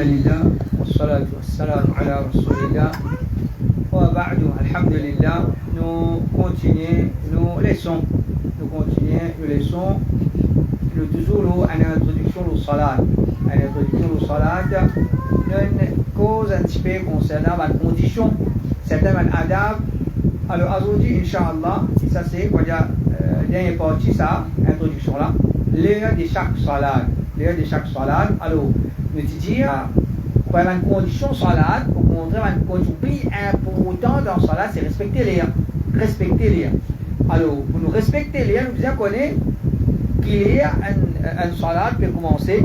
Alhamdulillah, wassalatu wassalamu ala rasulillah, wa ba'du, alhamdulillah, nous continuons nos leçons, nous toujours une introduction au salat, une cause un petit peu concernant la condition, certaines adab. Alors aujourd'hui, Inch'Allah, ça c'est quoi dire, dernière partie, ça, introduction là, l'heure de chaque salat. Alors, nous disons, pour une condition salat, pour montrer une condition plus importante dans salat, c'est respecter les. Alors, pour nous respecter les, nous disons qu'il y a un salat qui peut commencer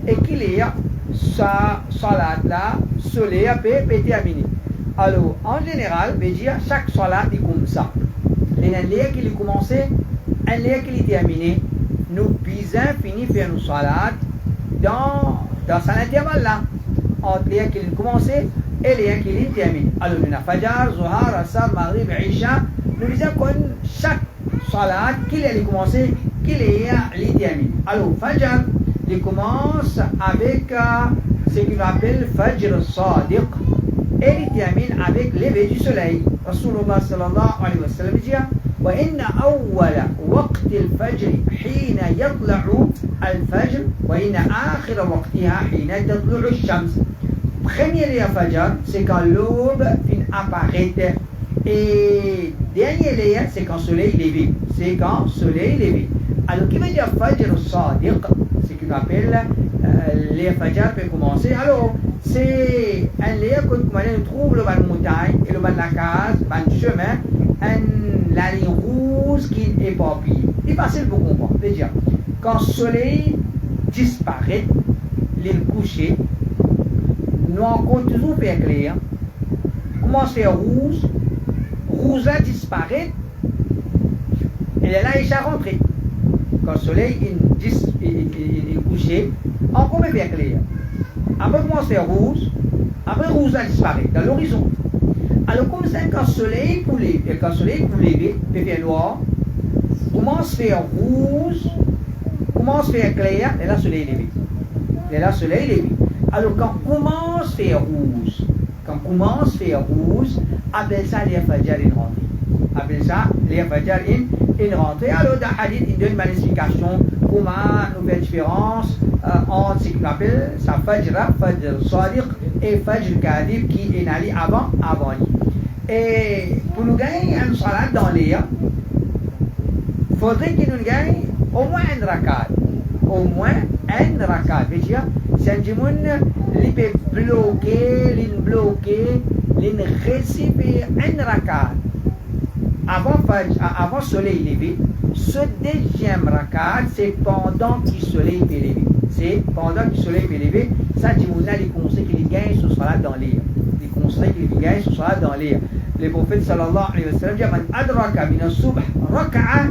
et qu'il y a sa salat là, cela peut terminer. Alors, en général, je veux dire, chaque salat est comme ça. Il y a un lien qui est commencé, un lien qui est terminé. Nous puisons finir faire nos salat dans cet intervalle-là, entre les qui ont commencé et les qui ont terminé. Alors, nous avons Fajr, Zuhar, Asr, Maghrib, Isha. Nous disons que chaque salat, qu'il a commencé, qu'il a terminé. Alors, Fajr, il commence avec ce qu'on appelle Fajr Sadiq et il termine avec lever du soleil. Rasulullah sallallahu alayhi wa sallam dit وإن أول وقت الفجر حين يطلع الفجر وإن آخر وقتها حين تطلع الشمس. Premier lien Fajr, c'est quand l'aube apparaît. Et dernier lien, c'est quand le soleil est levé. Alors, qui veut dire Fajr Sadiq, c'est ce qu'on appelle lien Fajr peut commencer. Alors, c'est un lien que nous trouve le bas de montagne et le bas de la case, le bas du chemin, la ligne rouge qui est éparpillée. C'est facile pour comprendre. C'est-à-dire, quand le soleil disparaît, l'île couchée, nous encore toujours faire clair, commence à faire rouge là disparaît, et là, il est rentré. Quand le soleil est couché, encore faire clair. Après, commence à faire rouge, après rouge là disparaît dans l'horizon. Alors, comme ça, quand le soleil pour lever, peut faire noir, commence à faire rouge, commence à faire clair, et là, le soleil est levé. Alors, quand commence à faire rouge, appelle ça les Fajr in rentrée. Alors, dans le hadith, il donne une explication comment nous fait différence entre ce qu'on appelle sa Fajr Sadiq et Fajr Kadib qui est allé avant lui. Et pour nous gagner un salat dans l'air, il faudrait qu'il nous gagne au moins un rakat. C'est-à-dire, c'est un djimoun qui peut bloquer, recevoir un rakat. Avant le soleil levé, ce deuxième rakat, c'est pendant que le soleil est levé. Ça, djimoun-là, il conseille qu'il gagne ce salat dans l'air. Le prophète sallallahu alayhi wa sallam dit Man adraka min as-subh raka'a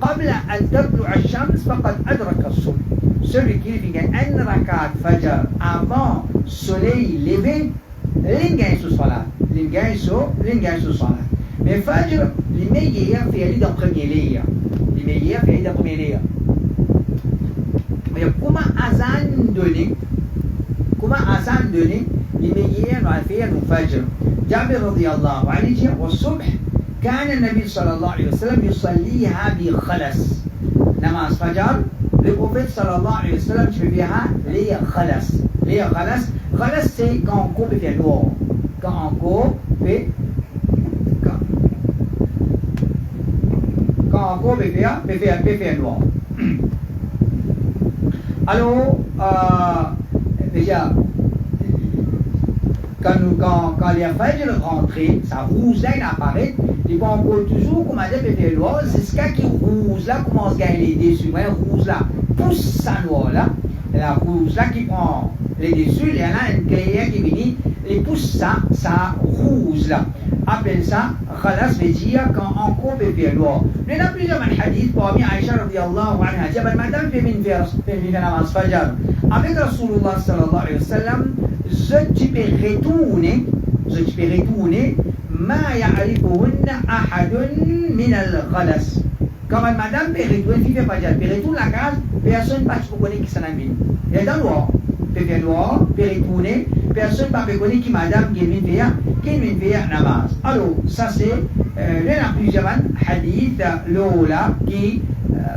qabla an tatlu'a ash-shams faqad adraka as-subh. Celui qui gagne un rakat fajr avant le soleil levé, il gagne ce salat. Mais fajr, les meilleurs fait dans premier lien. Mais comment azan donner, les meilleurs ont fait le fajr. جابر رضي الله عنه والصبح كان النبي صلى الله عليه وسلم يصليها بخلس. نماز فجر le prophète sallallahu alayhi wa sallam tu fais les khalas. Khalas c'est quand on coupe fait noir. Quand on coupe fait noir. Alors déjà quand les Fajr rentrent, ça rouge là, il apparaît, il va encore toujours, comme on dit, faire noir, c'est ce qui rouge là, commence à gagner les dessus, rouge là, pousse ça noir là, et la rouge là qui prend les dessus, il y en a une clairière qui vient, et pousse ça rouge là. Appelle ça, khalas veut dire quand encore fait noir. Il y en a plusieurs hadiths, parmi Aïcha radiyallahu anha, dit, madame fait une namaz Fajr, avec Rasulullah sallallahu alayhi wa sallam, je peux retourner ما يعرفهن أحد من الغلس. Quand madame peut retourner, fille fait pas dire, peut retourner la case, personne ne peut connaître qui s'en a mis. Elle est dans le noir. peut faire noir, peut retourner, personne ne peut connaître qui madame qui vient faire namaz. Alors, ça c'est, il y a plusieurs hadiths, là, qui,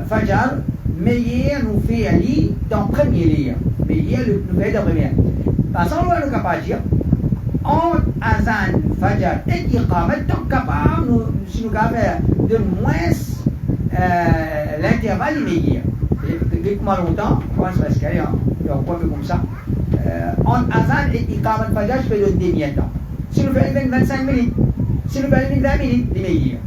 Fajr, meilleur nous fait aller dans le premier livre. Meilleur nous fait dans le premier. Parce qu'on va nous dire, en azan, Fajr et Iqamat, donc capable, si nous capables de moins l'intervalle immédiat. Depuis comment longtemps, je pense parce qu'il y a un point comme ça. En azan et Iqamat Fajr, je fais le demi-temps. Si nous faisons 25 minutes, si nous faisons 20 minutes, l'immédiat.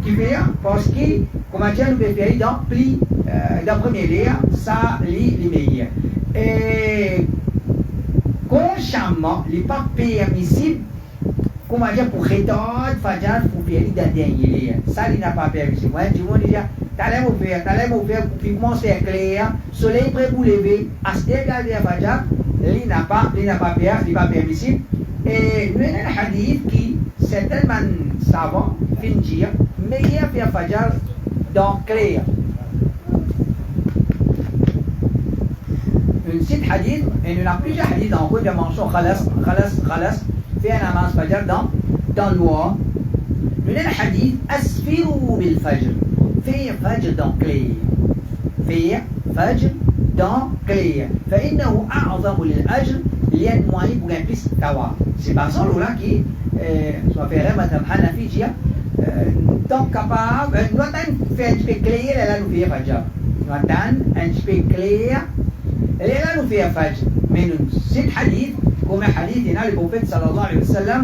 Qui fait, parce que, comme je nous peut faire dans le premier livre, ça lit l'immédiat. Et consciemment, il n'est pas permissible, comment dire, pour retarder Fajr pour faire dans le dernier livre. Ça, il n'a pas permissible. Moi, je dis déjà, t'allais vous faire, pour commencer à éclairer, soleil prêt pour lever, à ce regarder Fajr, il n'a pas permissible. Et nous avons un hadith qui, certainement savants, finit dire, meilleur faire Fajr dans clair. Un site hadith, et nous avons plusieurs hadiths en cours de mention khalas, fait un namaz Fajr dans le noir. Nous avons un hadith, asfiru bil Fajr, faire Fajr dans clair. Faire Fajr dans clair. فإنه أعظم للأجر لأن مواني بغن بس توا. C'est par ça là qui soit faire madame Hanafi dia donc capable nous attend faire un peu clair là nous faire Fajr. Nous attend un peu clair là nous faire Fajr. Mais nous c'est hadith comme hadith il y a le prophète sallallahu alayhi wa sallam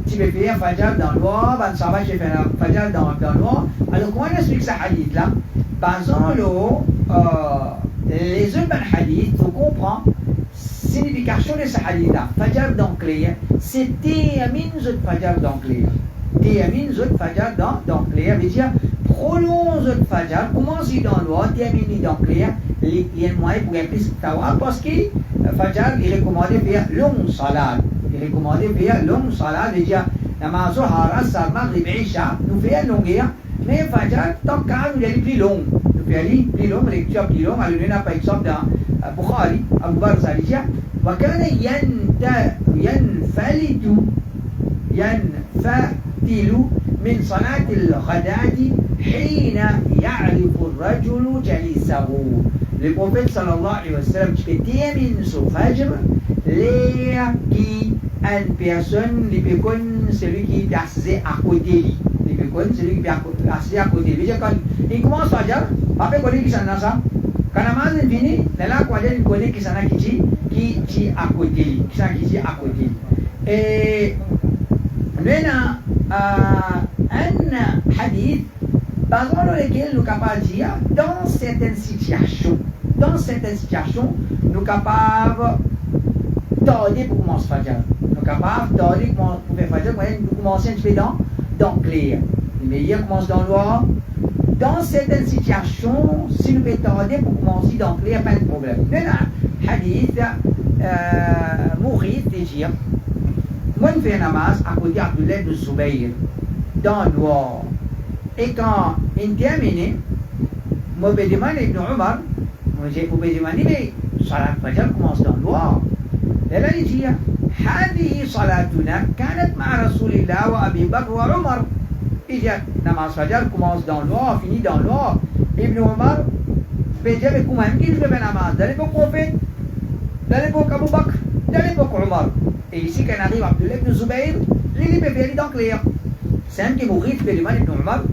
tu peux faire Fajr dans le noir, ben ça va je faire Fajr dans le noir. Alors comment on explique ce hadith là? Basant les autres hadiths, faut comprendre signification de ce hadith-là. Fajr dans clair, c'est Téamin zot Fajr dans clair. Téamin zot Fajr dans clair, veut dire prolonge zot Fajr, commence dans le noir, Téamin dans clair, il y a un moyen pour un plus tawa, parce que Fajr il est recommandé faire long salade. Il est recommandé faire long salade, veut dire namaz Zuhar, Asr, Maghrib, Isha, nous faisons longueur, mais Fajr, tant qu'à nous aller plus long. plus long, lecture plus long. Alors, il y a par exemple dans Bukhari, Abu Bakr Salija, وكان ينفتل من صلاة الغداة حين يعرف الرجل جليسه. Le prophète sallallahu alayhi wa sallam qui termine son fajr, l'air qui une personne, celui qui est assis à côté de lui. Celui qui est assis à côté de lui. Quand il commence à dire, après qu'on dit qu'il s'en a ça, quand la main est finie, là, quand il connaît qu'il s'en a qui est à côté de lui. Qui est à côté. Et maintenant, un hadith, par lequel nous sommes capables de dire, dans certaines situations, nous sommes capables tarder pour commencer à faire. Nous sommes capables de tarder pour faire Fajr. Nous commençons un petit peu dans le clair. Le meilleur commence dans le noir. Dans certaines situations, si nous pouvons tarder pour commencer dans le clair, pas de problème. Nous avons un hadith, mourir, dire, moi je fais un namaz à côté d'Abdullah ibn Zubayr, dans le noir. Et quand il termine, moi je demande à Ibn Omar, je peux demander, mais Salat Fajr commence dans le noir. Là, il dit, هذه صلاتنا كانت مع رسول الله وأبي بكر وعمر. Il dit, namaz Fajr commence dans le noir, finit dans le noir. Ibn Omar peut dire, mais comment est-ce qu'il fait namaz? Dans l'époque prophète, dans l'époque Abu Bakr, dans l'époque Omar. Et ici, quand arrive Abdullah ibn Zubayr, il peut faire dans le clair. C'est un qui mourit, il peut demander Ibn Omar,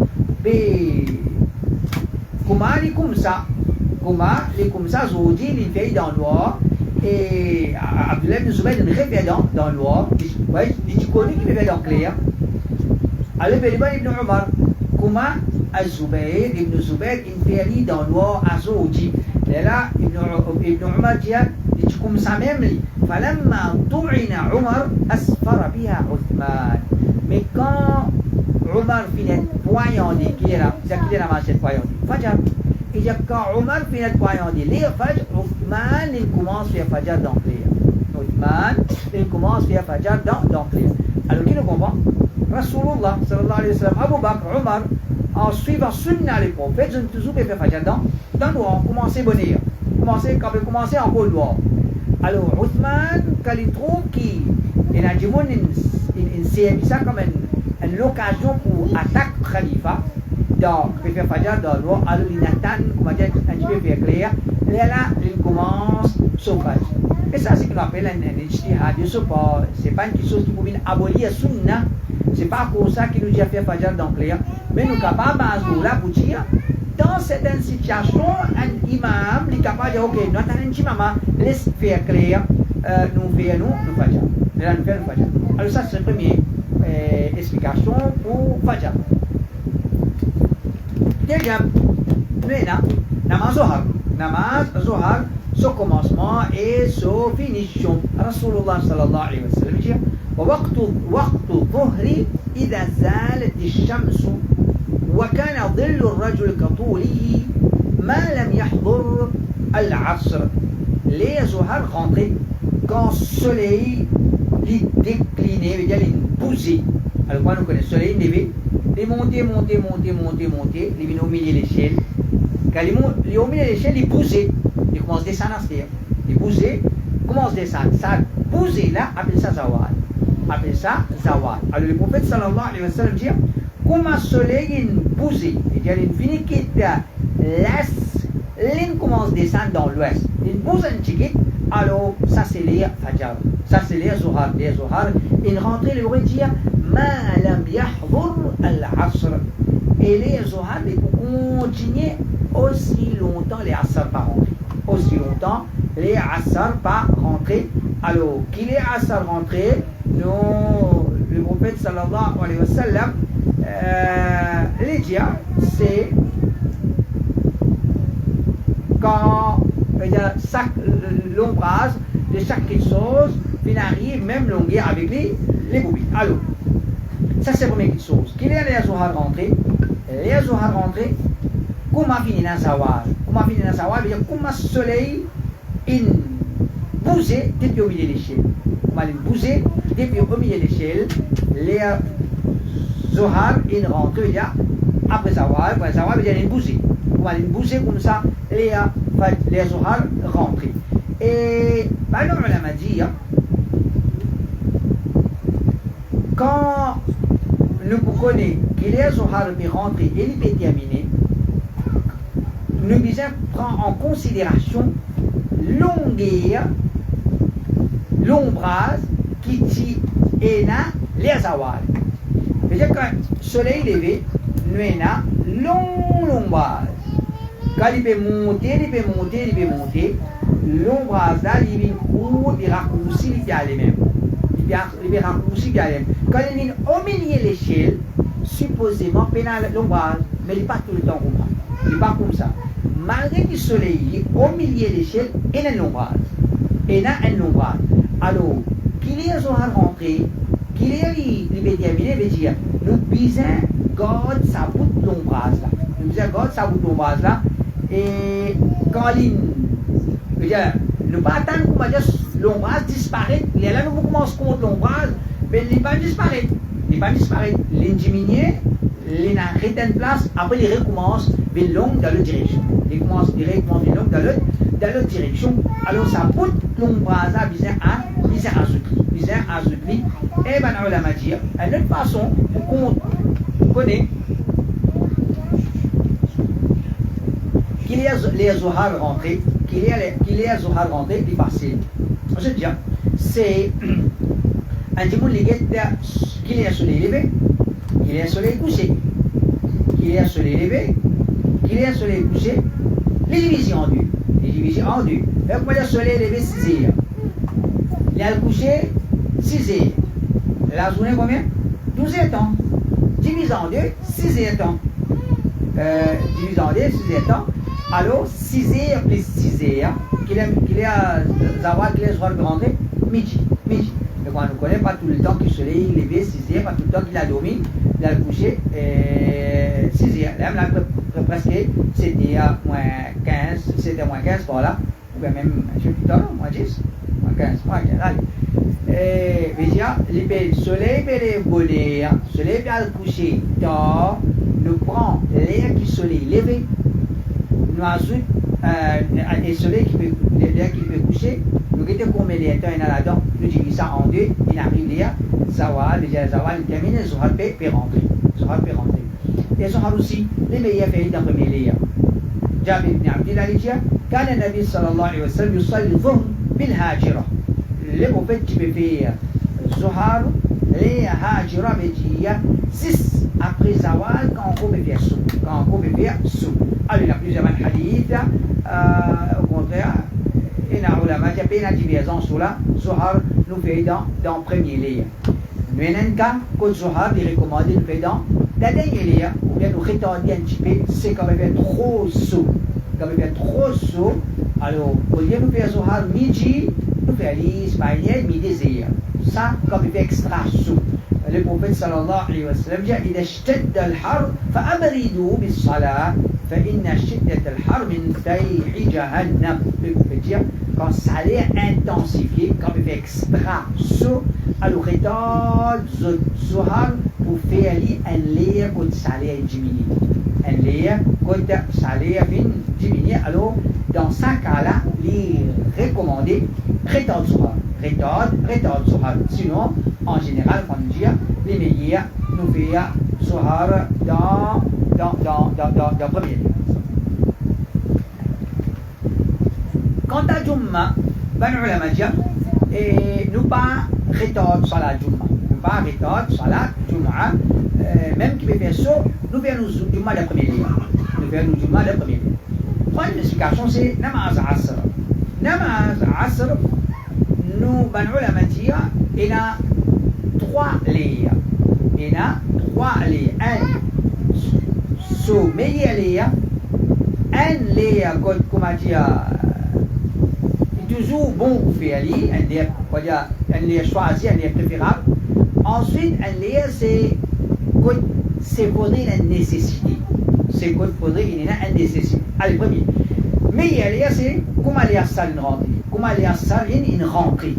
mais comment il est comme ça? Comment il est comme ça? Zodi, il fait dans le noir. Et Abdullah ibn Zubayr il fait dans le noir. Il connaît qu'il fait dans le clair. Alors il demande Ibn Omar, comment Ibn Zubayr il fait dans le noir à Zodi? Et là, Ibn Omar dit, comme ça même, فلما طعن عمر أسفر بها عثمان. Mais quand Omar finit poignardé, qui est là, c'est la marche poignardé, Fajr. Et quand Omar finit poignardé, les Fajr, Othman il commence à faire Fajr dans le clair. Othman il commence à faire Fajr dans le clair. Alors qui nous comprend? Rasulullah sallallahu alayhi wa sallam, Abu Bakr, Omar, en suivant sunna les prophètes, je ne toujours pas faire Fajr dans le noir. Commencez bonheur. Commencez encore le noir. Alors, Othman, quand il trouve qu'il y a une servi ça comme une occasion pour attaquer le Khalifa, donc, il fait Fajr dans l'eau, alors il attend, comment dire, un petit peu faire clair, et là, il commence sauvage. Et ça, c'est ce qu'on appelle un ijtihad. C'est pas une chose qui peut abolir la sunna. C'est pas pour ça qu'il nous dit à faire Fajr dans clair. Mais nous sommes capables, à ce moment-là, pour dire, dans certaines situations, un imam est capable de dire, ok, nous attendons un petit moment, laisse faire clair, nous faisons Fajr. Et là, nous faisons Fajr. Alors ça, c'est la première explication pour Fajr. Deuxième, namaz Zohar. Namaz Zohar, son commencement et son finition. Rasulullah sallallahu alayhi wa sallam dit وقت الظهر إذا زالت الشمس وكان ظل الرجل كطوله ما لم يحضر العصر. Les Zohar rentrés quand le soleil est décliné, veut dire il est bousé. Alors, quand nous connaissons le soleil levé, il est monté, il vient au milieu de l'échelle. Quand il est au milieu de l'échelle, il est bousé. Il commence à descendre à terre. Il est bousé, commence à descendre. Ça bousé là, appelle ça Zawad. Appelle ça Zawad. Alors, le prophète sallallahu alayhi wa sallam dit comment le soleil est bousé, c'est-à-dire il finit quitte l'est, il commence à descendre dans l'ouest. Il bouse un petit peu, alors ça c'est les Fajr. Ça c'est les Zohar. Les Zohar, une rentrée, il aurait dit ما لم يحضر العصر. Et les Zohar, ils continuent aussi longtemps les Asr pas rentrés. Aussi longtemps les Asr pas rentrés. Alors, qu'il est Asr rentré, le prophète sallallahu alayhi wa sallam, les dia, c'est quand l'ombrage de chaque chose arrive même longueur avec les bougies. Alors, ça c'est la première chose. Qu'il y a les Zohar rentrés, comment finir dans Zawal? Comment finir dans Zawal? Comment le soleil est bougé depuis au milieu de l'échelle. Comment il est bougé depuis au milieu de l'échelle. Les Zohar est rentré après Zawal. Après Zawal, il est bougé. Comment il est bougé comme ça, les Zohar rentrés. Et maintenant, on m'a dit, quand nous connaissons que les Zohar est rentré et il est terminé, nous devons prendre en considération longueur, l'ombrage qui tient et les Zawal. C'est-à-dire que quand le soleil est levé, nous avons l'ombrage. Quand il peut monter, l'ombrage là, il vient court, il raccourcit, il vient aller même. Il vient raccourcir, quand il vient au milieu de l'échelle, supposément, pénal l'ombrage, mais il n'est pas tout le temps comme ça. Il n'est pas comme ça. Malgré que le soleil est au milieu de l'échelle, il y a un ombrage. Alors, qu'il y ait un Zohar rentré, qu'il y ait terminé, veut dire, nous devons garder sa bout de l'ombrage là. Nous devons garder sa bout de l'ombrage là. Et quand il veut dire, nous ne pas attendre qu'on va dire l'ombrage disparaît. Et là, nous commençons contre l'ombrage, mais il ne va pas disparaître. Il diminue, il arrête une place, après il recommence vers long dans l'autre direction. Il commence directement vers long dans l'autre direction. Alors ça pousse l'ombrage à ajouter. Et ben on va dire, une autre façon qu'on connaît qu'il y a les Zohar rentrés, qu'il y a Zohar rentrés, c'est facile. Je veux dire, c'est un dimanche qu'il y a un soleil levé, qu'il y a un soleil couché, qu'il y a un soleil levé, qu'il y a un soleil couché, les divisions en deux. Et comment le soleil levé 6 heures, il y a le couché 6 heures. La journée combien? 12 heures temps. Divisé en deux, 6 heures temps. Divisé en deux, 6 heures temps. Alors, 6 heures plus 6 heures, qu'il y a Zawal, qu'il y a Zohar rentré, midi. Mais quand on ne connaît pas tout le temps que le soleil est levé 6 heures, pas tout le temps qu'il a dormi, il a couché 6 heures. Là, presque, c'était à moins 15 par là, ou bien même un peu plus tard, moins 10, moins 15, allez. Le soleil est volé, le soleil est couché tard, nous prenons l'air qui soleil levé, nous ajoutons et le soleil qui peut coucher, nous avons combien de temps là-dedans, nous divisons ça en deux, il arrive là, Zawal, déjà Zawal, il termine, Zohar peut rentrer. Et Zohar aussi, les meilleurs faits dans le premier lieu. Jabir ibn Abdillah dit كان النبي صلى الله عليه وسلم يصلي الظهر بالهاجرة. Le prophète qui peut faire Zohar, les Hajira veut dire 6 après Zawal quand on peut faire sous. Alors il y a plusieurs hadiths, au contraire, il y a une diversion sur la Zohar nous fait dans le premier lieu. Nous avons un cas que Zohar est recommandé nous fait dans le dernier lieu, ou bien nous retarder un petit peu, c'est quand même fait trop sous. Alors, au lieu de nous faire Zohar midi, nous faisons l'Ismaïlienne midi zéa. Ça, comme il fait extra sous. Le prophète sallallahu alayhi wa sallam dit إذا اشتد الحر فأبردوا بالصلاة فإن شدة الحر من فيح جهنم. Le prophète dit quand ça allait intensifier, quand il fait extra sous, alors retarde Zohar pour faire un lien quand ça allait diminuer. Un lien quand ça allait diminuer. Alors, dans ce cas-là, il est recommandé retarde Zohar. Sinon, en général, quand on dit les meilleurs, nous faisons Zohar dans le premier lieu. Quant à Jumma, nous pas retarde Salat Jumma. Même qui peut faire ça, nous faisons Jumma le premier lieu. Troisième explication, c'est Namaz Asr. Namaz Asr, nous, il y a 3 lieux. Un sommeil lieu, un lieu, comment dire, est toujours bon pour faire un lieu choisi, un lieu préférable. Ensuite, un lieu, c'est pour la nécessité. Allez, premier. Mais il y a c'est comment aller à ça une rentrée.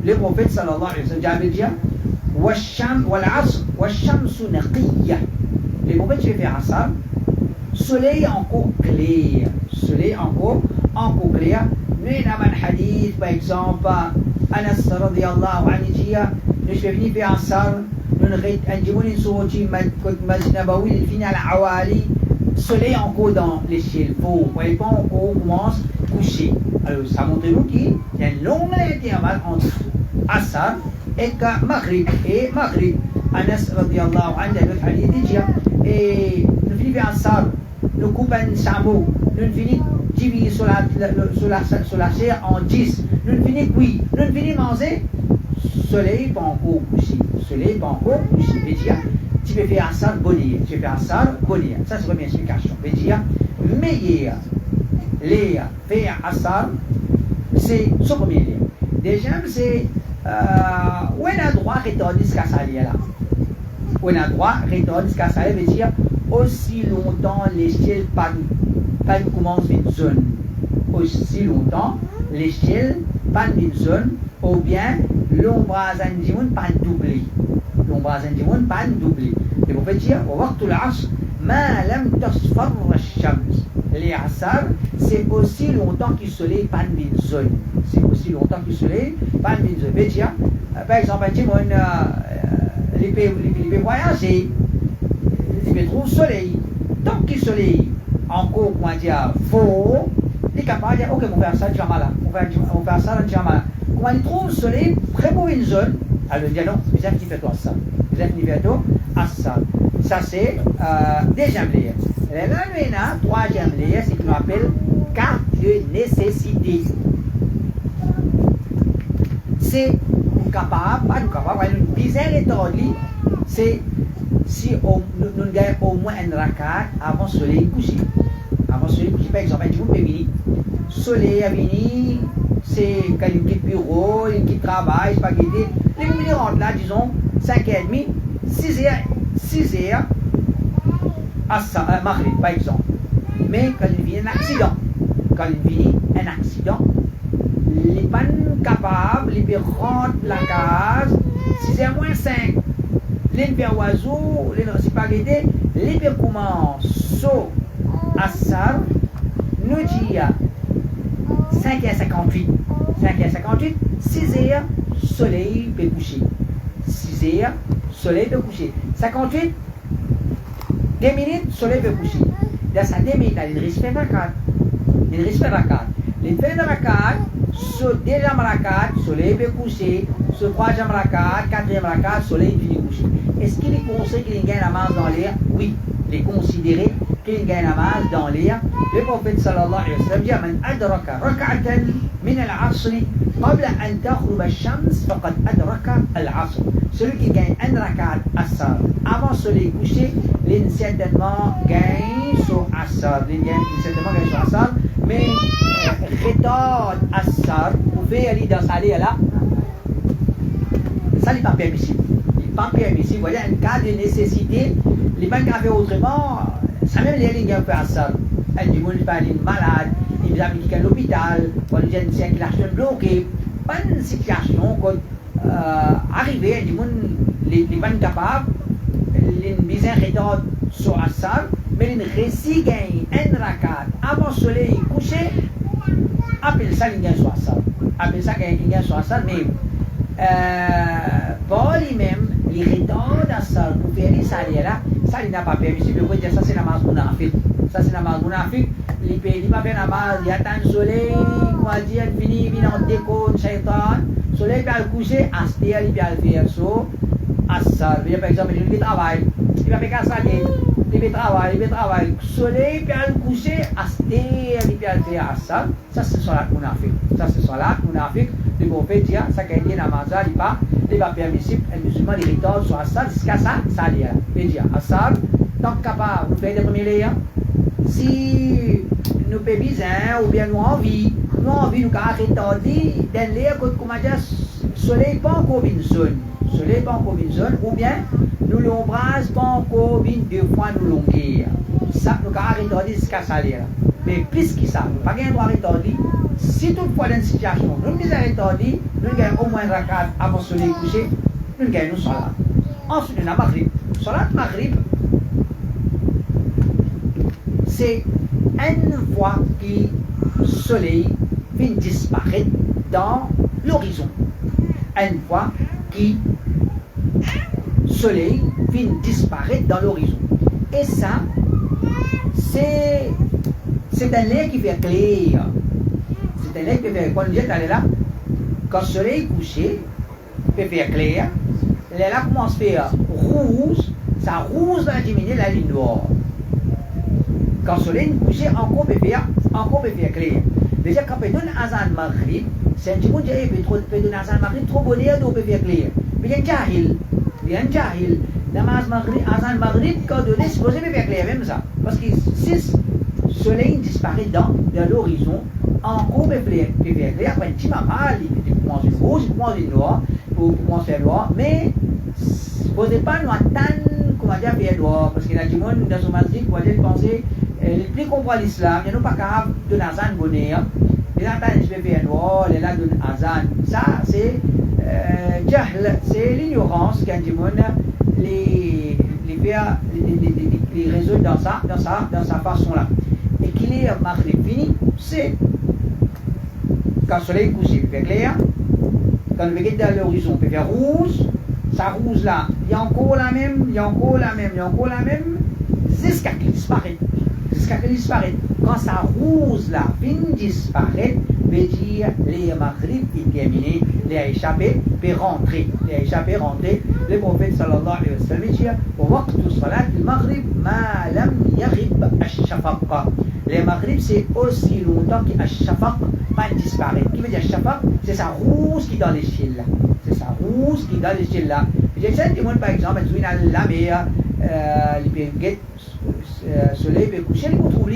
Le prophète sallallahu alayhi wa sallam dit والعصر نقية. Le prophète fait faire ça. Soleil encore clair. Nous avons un hadith par exemple Anas radiyallahu anhu dit nous sommes venus faire ça. Nous avons une sortie Masjid Nabawi il finit à la Awali. Soleil encore dans les ciels. Vous voyez pas encore commence à coucher. Alors ça montre nous qu'il y a un long intervalle entre Asar et Maghrib. Anas radiyallahu anhu notre hadith dit et nous finissons Asar, nous coupons un chameau, nous finissons diviser sur la chair en 10. Nous finissons manger. Soleil pas encore couché. Tu peux faire ça bonnier. Ça c'est la première explication. Je veux dire, meilleur les faire Assar, c'est ce premier lien. Deuxième, c'est où on a droit à retourner jusqu'à ça là. Où on a droit à retourner jusqu'à ça veut dire aussi longtemps l'échelle pas commence une zone. Aussi longtemps l'échelle pas une zone ou bien l'ombrage indigne pas doublé. Et vous faites dire, au waqt al-asr, ma lam tasfar ash-shams. Les asar, c'est aussi longtemps que le soleil pas une zone. Veut dire, par exemple, il peut voyager, il peut trouver le soleil. Tant que le soleil encore, comment dire, faux, il est capable de dire, ok, on va faire ça, on va faire ça, Quand il trouve le soleil, très beau une zone, alors il dit non, vous avez fait toi ça. Ça c'est deuxième lien. Là, troisième lien, c'est ce qu'on appelle cas de nécessité. C'est capable, une dizaine établie, c'est si nous gagnons au moins un rakat avant le soleil couché. Par exemple, vous pouvez venir. Le soleil a venu, c'est quand il quitte le bureau, il quitte le travail, c'est pas guidé. Les minutes rentrent là, disons, 5h30, 6h à Maghrib, par exemple. Mais quand il vient un accident, il n'est pas capable, il peut rentrer la case, 6h moins 5. Les oiseaux, les c'est pas guidé, les commencent à ça, nous dit 5h58. 5h58, 6h, soleil peut coucher. 6h, soleil peut coucher. 58, 2 minutes, soleil peut coucher. Dans sa 2 minutes, il reste 20 rakat. Il reste 20 rakat. Les 20 rakat, sur 2e rakat, soleil peut coucher. Sur 3e rakat, 4e rakat, soleil finit coucher. Est-ce qu'il est conseillé qu'il gagne la masse dans l'air? Oui, il est considéré qu'il gagne la masse dans l'air. Le prophète sallallahu alayhi wa sallam dit Man adraka rak'atan min al-asr qabla an taghrub ash-shams faqad adraka al-asr. Celui qui gagne un rakat asar avant le soleil coucher, il certainement gagne sur asar. Il certainement gagne sur asar, mais retard asar, vous pouvez aller dans sa là, ça n'est pas permissible. Pas permissible, voilà un cas de nécessité. Les gens qui ont fait autrement, ça même les gens qui ont fait ça. Du monde qui est malade, ils ont mis à l'hôpital, ou les gens qui ont l'action bloquée. Pas une situation comme arriver, du monde, les gens capables, les besoins retardent sur Assad, mais les récits gagnent un rakat avant le soleil couché, appelle ça les gains sur Assad. Appelle ça les gains sur Assad, mais pour lui-même, les retard d'Assad pour faire les salaires là, ça il n'a pas permissible. Vous dire ça c'est la masse mounafik. Ça c'est la masse mounafik. Il ne va pas faire la masse, il attend le soleil, comment dire, il finit, il vient en déco, shaitan. Le soleil peut le coucher, Astéa il peut le faire so, Assad. Par exemple, il va travailler, il va faire ça, il va travailler. Le soleil peut le coucher, Astéa il peut le faire Assad. Ça c'est salat mounafik. Ça c'est salat mounafik. Le prophète dit, ça qui a été namaz, il n'est pas permissible, un musulman il retarde sur Assad jusqu'à ça, ça l'est. Il dit, Assad, tant capable, nous faisons des premiers layers. Si nous faisons besoin, ou bien nous envie, nous arrêter d'un layer, comment dire, le soleil pas encore une zone. Soleil pas encore une zone, ou bien nous l'embrase pas encore une 2 fois nous longueur. Ça, nous arrêter jusqu'à ça l'est. Mais plus que ça, nous n'avons pas le droit d'arrêter. Si toutefois dans une situation, nous nous arrêtons, nous gagnons au moins un rakat avant le soleil couché, nous gagnons le salat. Ensuite, nous avons maghrib. Salat maghrib, c'est une fois que le soleil vient disparaître dans l'horizon. Une fois que le soleil vient disparaître dans l'horizon. Et ça, c'est un lait qui fait clair. C'est un lait qui fait, quand vous êtes allé là, quand le soleil est couché, il peut faire clair. Le lait là commence à faire rouge, ça rouge va diminuer la ligne noire. Quand le soleil est couché, encore peut faire clair. Déjà, quand on donne azan maghrib, c'est un petit peu peut donner azan maghrib trop bonheur, donc peut faire clair. Mais il y a un jahil. Namaz maghrib, azan maghrib, quand on donne, c'est supposé faire clair, même ça. Parce que si le soleil disparaît dans l'horizon, encore peut faire clair. Après un petit moment, il commence une rouge, il commence une noire, pour commencer à noir, mais ne posez pas nous attendre, comment dire, faire noir, parce qu'il y a du monde dans son masjid, comment dire, penser, les plus comprend l'islam, il n'y a pas capable de azan bonheur, les attendent, je vais faire noir, les là de azan. Ça, c'est jahl, c'est l'ignorance qu'un du monde les résout dans sa façon-là. Et qu'il est maghrib fini, c'est quand le soleil est couché, il peut faire clair. Quand le veille dans l'horizon, il peut faire rouge. Ça rouge là, il y a encore la même, jusqu'à qu'il disparaît. Quand ça rouge là, fin disparaît, veut dire les maghrib est terminé, les échappés peut rentrer. Le prophète sallallahu alayhi wa sallam dit وقت صلاة المغرب ما لم يغب الشفق. Les maghrib c'est aussi longtemps que الشفق pas disparaît. Qui veut dire shafaq? C'est ça rouge qui est dans l'échelle là. J'ai senti du monde par exemple, tu viens à la mer, il peut soleil peut coucher, il vous trouve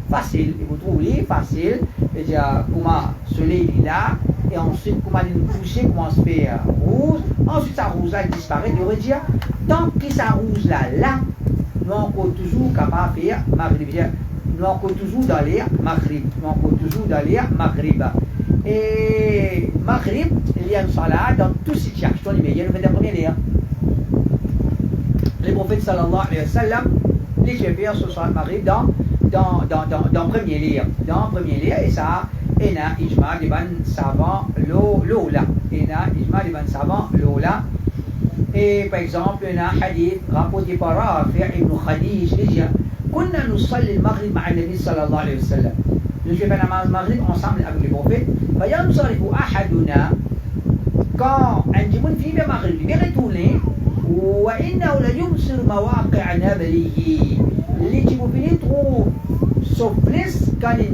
facile. Et dire comment soleil est là, et ensuite comment il coucher, comment se fait rouge, ensuite ça rouge là, il disparaît, il veut dire, tant que ça rouge là, nous encore toujours capable de faire maghrib. Nous encore toujours dans l'air maghrib. Et maghrib, il y a une salat dans toute situation, il y a une première l'air. Le prophète sallallahu alayhi wa sallam, les chefs sur salat maghrib dans premier l'air. Et il y a ijma des savants l'ola. Il y a ijma des savants l'ola. Et par exemple, il y a un hadith rapporté par Rafi' ibn Khadij qui dit كنا نصلي المغرب مع النبي صلى الله عليه وسلم. Nous faisons namaz maghrib ensemble avec le prophète. فينصرف أحدنا quand un djimoun finit le maghrib, il est retourné. وإنه ليبصر مواقع نبله. Les djimoufini trouvent son fils quand il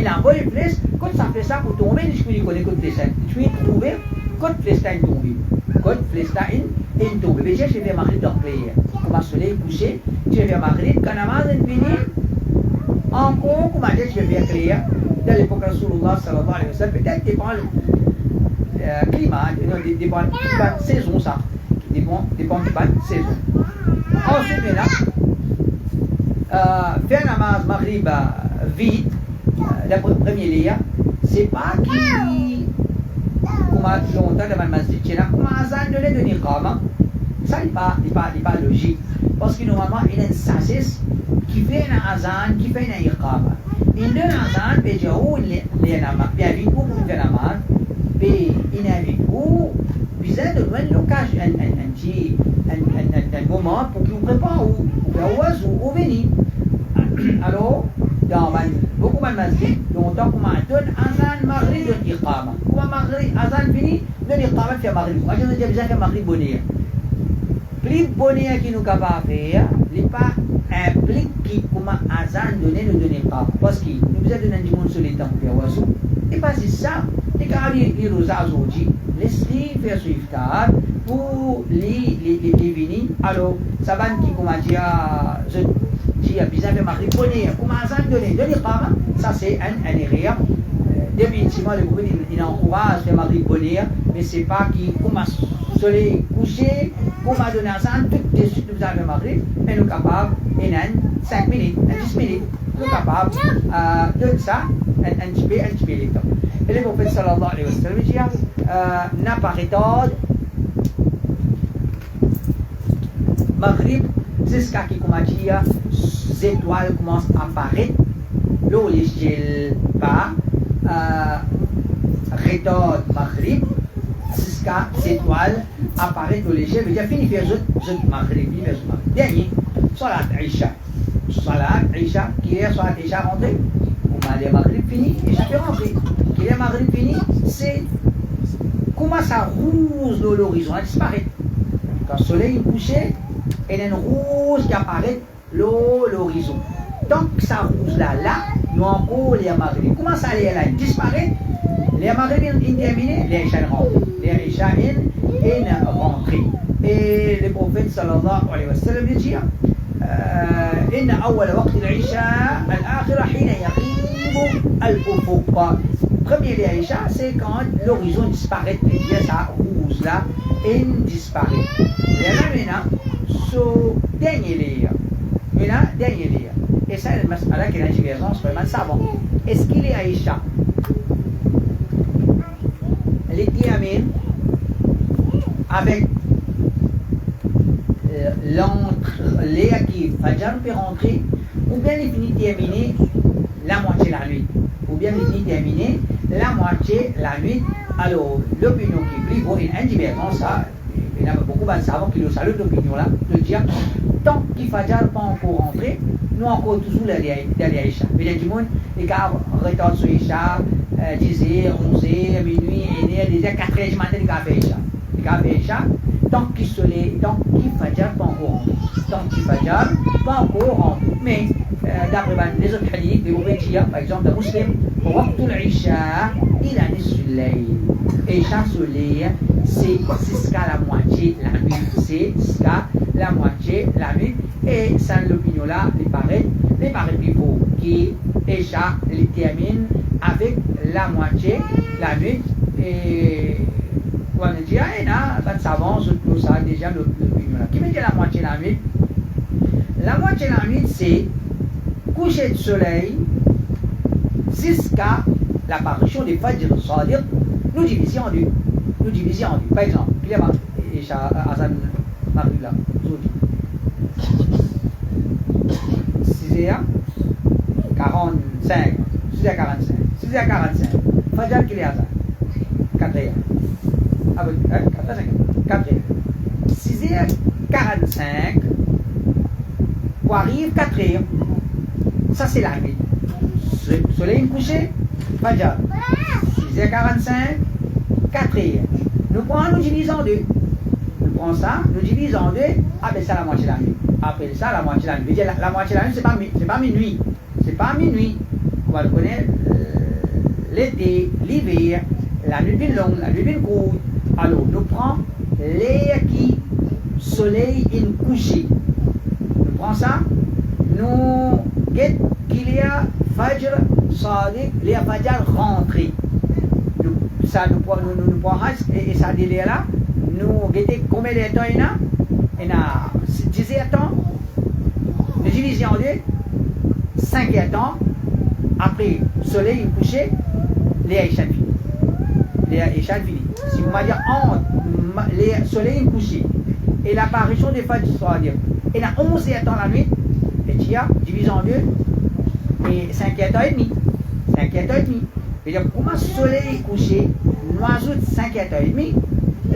envoie le fils, quand ça fait ça pour tomber, je peux connaître côté flèche. Je peux trouver côté flèche est tombé. Côté flèche est tombé. Mais j'ai fait maghrib dans le pays. Comme le soleil couché, j'ai fait maghrib. Quand namaz est fini, encore, comme j'ai fait clair, dans l'époque de Rasulullah sallallahu alayhi wa sallam, peut-être dépend le climat, dépend de la saison ça. Dépend de la saison. Ensuite, faire namaz maghrib vite, la première ligne, c'est pas qui, comme longtemps dans le masjid, comme azan de l'aide de niqama, ça n'est pas logique. Parce que normalement, il y a une sassis qui fait un azan, qui fait un niqama. Il y a un azan, puis il y a un namaz, puis il y a un namaz, puis il y a un besoin de donner l'occasion, un moment pour qu'il vous prépare ou venir. Alors, dans beaucoup de masjid, longtemps qu'on m'a donné azan maghrib de l'iqama. Comment maghrib, azan fini, de l'iqama fait maghrib. Moi, je dis déjà que maghrib bonheur. Plus bonheur qui nous capable de faire, n'est pas implique qui comment azan donner le donner pas. Parce que nous avons donné du monde sur les temps pour faire oiseau. Et pas si ça, les gars, les rosas aujourd'hui, laissez faire ce iftar pour les venir. Alors, ça va qui comment dire, qui a besoin de m'arriver, comment ça donner de l'iqama, ça c'est un erreur. Définitivement, le gouvernement il encourage de m'arriver, mais c'est pas qui commence à se coucher, comment donner un sang, tout de suite vous avez m'arriver, mais nous sommes capables, en 5 minutes, en 10 minutes, nous sommes capables de ça, un petit peu les temps. Et le prophète sallallahu alayhi wa sallam dit, n'a pas méthode, maghrib, jusqu'à qui comment dire, les étoiles commencent à apparaître, l'eau les pas, rétode maghrib, jusqu'à les étoiles apparaître au léger, veut dire fini faire maghrib, dernier, salat Isha. Salat Isha, qui est salat Isha rentré, on a les maghrib fini, et Isha fait rentrer. Qui est maghrib fini, c'est comment ça rouge l'horizon, elle disparaît. Quand le soleil est couché, il y a une rouge qui apparaît l'horizon. Donc ça rouge là, nous encore les maghrib. Comment ça les là disparaît? Les maghrib sont terminés, les Isha rentrent. Les Isha sont rentrés. Et le prophète sallallahu alayhi wa sallam dit إن أول وقت العشاء الآخرة حين يغيب الأفق. Premier les Isha, c'est quand l'horizon disparaît, c'est ça rouge là, et disparaît. Et là maintenant, dernier layer. Et ça, c'est mas'ala qui est une divergence vraiment savante. Est-ce qu'il est Aïcha? Les diamines avec l'air qui Fajr peut rentrer, ou bien il finit de terminer la moitié de la nuit, ou bien il finit de terminer la moitié de la nuit. Alors, l'opinion qui est plus une divergence, ça, il y a beaucoup de savants qui le saluent l'opinion là, de dire tant qu'il Fajr pas encore rentré, nous encore toujours derrière Isha. Mais il y a du monde, les gars retardent sur Isha, 10h, 11h, minuit, 1h, 2h, 4h du matin, les gars fait Isha. Les gars fait Isha, tant qu'il Fajr pas encore rentré. Tant qu'il Fajr pas encore rentré. Mais d'après les autres hadiths, les mauvais dire, par exemple, le musulman, Waqtul Isha, il a nisfu al-layl. Et Isha soleil, c'est jusqu'à la moitié la nuit. C'est jusqu'à la moitié la nuit. Et ça, l'opinion là, les paraît plus beau, qui Isha les termine avec la moitié la nuit. Et on dit, il y a un savant, tout ça, déjà l'opinion là. Qui me dit la moitié la nuit? La moitié la nuit, c'est coucher de soleil jusqu'à l'apparition des Fajr, c'est-à-dire nous diviser en deux. Par exemple, il y a Isha Azan Maghrib là, 6h45, 6h45, 6h45. Fajr qui est à 4h. Ah oui, 4h. 6h45 pour arriver 4h. Ça c'est la nuit. Soleil couché, Fajr. 6h45, 4h. Nous prenons, nous divisons en deux. Nous prenons ça, nous divisons en deux. Ah ben ça la moitié de la nuit. Après ça, la moitié de la nuit. La moitié de la nuit, c'est pas minuit. C'est pas minuit. On va le connaître l'été, l'hiver, la nuit bien longue, la nuit bien courte. Alors, nous prenons l'air qui soleil in couché. Nous prenons ça, nous guette qu'il y a Fajr Sadiq, les Fajr rentré. Ça nous prenons et ça délai là, nous guettons combien de temps il y a? Il y a 10 temps, nous divisons en deux, 5 temps, après soleil couché, les Aïchan fini. Les Aïchan fini. Si vous m'avez dit entre les soleil couché et l'apparition des Fajr Sadiq, il y a 11 temps la nuit, et tu as divisé en deux, et 5 temps et demi. 5 temps et demi. Et donc, comment le soleil couché, nous ajoute 5 temps et demi,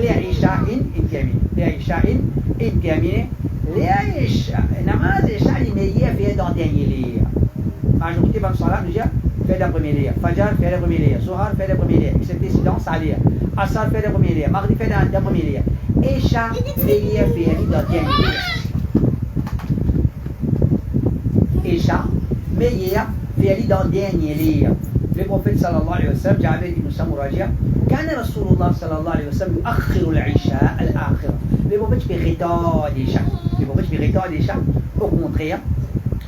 les Aïcha in terminé. Les Aïcha in terminé. Les Aïcha, namaz Aïcha, il meilleur fait dans le dernier lire. Majorité comme ça là, nous dit, fait le premier lire. Fajr fait le premier lire. Sohar fait le premier lire. Excepté silence, ça lire. Asar fait le premier lire. Maghrib fait le premier lire. Aïcha, meilleur fait dans le dernier lire. Aïcha, meilleur fait dans le dernier lire. Le prophète sallallahu alayhi wa sallam, Jabir ibn Samura dit, كان رسول الله صلى الله عليه وسلم يؤخر العشاء الآخرة. Le prophète fait retard déjà. Le prophète fait retard déjà. Au contraire,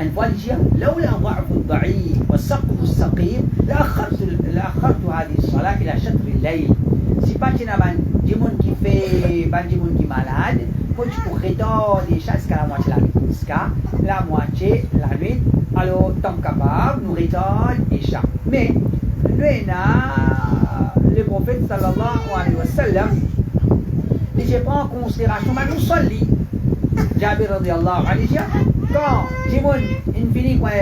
une fois il dit, لولا ضعف الضعيف والسقم السقيم لأخرت هذه الصلاة إلى شطر الليل. Si pas tu n'as pas du monde qui fait, pas du monde qui est malade, faut que tu peux retard déjà jusqu'à la moitié de la nuit. Jusqu'à la moitié de la nuit. Alors, tant capable, nous retard déjà. Mais, le prophète sallallahu alayhi wa sallam, il ne prend en considération, mais nous sommes là. Jabir radiallahu alayhi dit, quand il finit quand il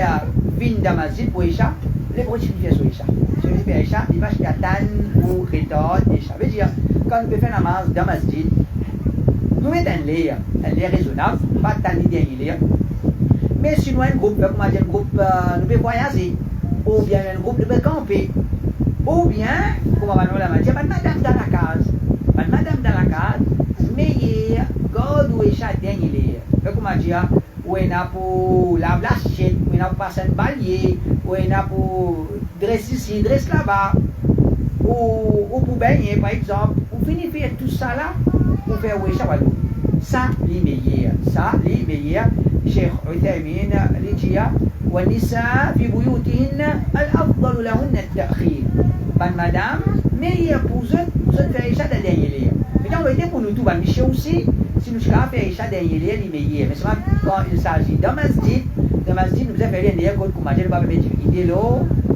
vient dans ma zip pour Isha, le prophète fait sur Isha. Si il fait Isha, il va acheter à Tan ou retard Isha. Ça veut dire, quand nous faisons namaz dans ma zip, nous mettons un lire raisonnable, pas Tan ni dernier lire. Mais si nous avons un groupe, comme un groupe, nous pouvons voyager, ou bien un groupe, nous pouvons camper, ou bien, comme on va nous dire, madame dans la case, mais il y a God ou échat dernier lire. Comme on dit, ou il y a pour la blachette, ou il y a pour passer un balai, ou il y a pour dresser ici, dresser là-bas, ou pour baigner par exemple, ou finir faire tout ça là, pour faire ou échat. Ça, les meilleurs. شيخ عثيمين لجيا والنساء في بيوتهن الأفضل لهن التأخير. Ban madame, mais il y a pour eux, vous faites ça dans dernier lieu. Mais on va dire pour nous tout, Michel aussi, si nous avons fait ça dernier lieu, il meilleur. Mais seulement quand il s'agit d'un masjid, nous avons fait un lieu comme manger le barbecue. Il est là,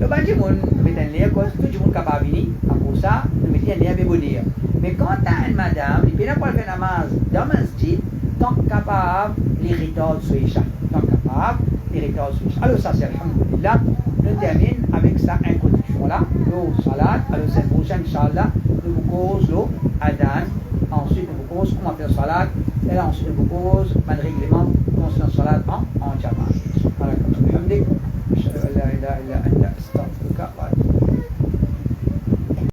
le barbecue, nous mettons un lieu comme tout le monde capable de venir. Pour ça, nous mettons un lieu bébonnier. Mais quand tu as une madame, il peut pas faire namaz dans le masjid, tant capable l'héritage sur Isha. Tant capable l'héritage sur Isha. Alors ça c'est alhamdulillah. Nous terminons avec ça introduction là. Le salat. Alors c'est prochain Inch'Allah. Nous vous cause le adhan. Ensuite nous vous cause comment faire salat. Et là ensuite nous vous cause le règlement concernant salat en jama'a. Alhamdulillah.